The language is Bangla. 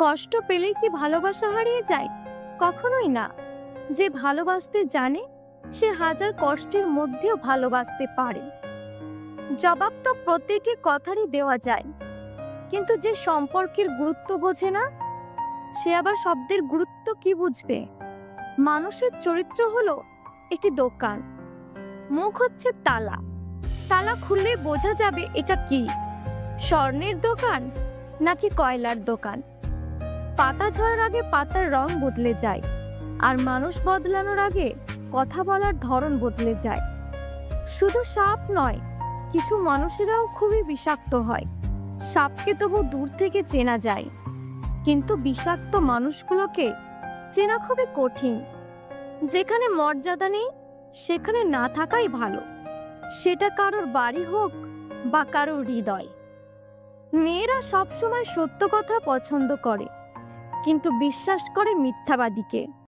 কষ্ট পেলেই কি ভালোবাসা হারিয়ে যায়? কখনোই না। যে ভালোবাসতে জানে সে হাজার কষ্টের মধ্যেও ভালোবাসতে পারে। জবাব তো প্রতিটি কথারই দেওয়া যায়, কিন্তু যে সম্পর্কের গুরুত্ব বোঝে না সে আবার শব্দের গুরুত্ব কি বুঝবে? মানুষের চরিত্র হলো একটি দোকান, মুখ হচ্ছে তালা। তালা খুললে বোঝা যাবে এটা কি, স্বর্ণের দোকান নাকি কয়লার দোকান। পাতা ঝরার আগে পাতার রং বদলে যায়, আর মানুষ বদলানোর আগে কথা বলার ধরন বদলে যায়। শুধু সাপ নয়, কিছু মানুষেরাও খুবই বিষাক্ত হয়। সাপকে তবু দূর থেকে চেনা যায়, কিন্তু বিষাক্ত মানুষগুলোকে চেনা খুবই কঠিন। যেখানে মর্যাদা নেই সেখানে না থাকাই ভালো, সেটা কারোর বাড়ি হোক বা কারোর হৃদয়। মেয়েরা সবসময় সত্য কথা পছন্দ করে, কিন্তু বিশ্বাস করে মিথ্যাবাদীকে।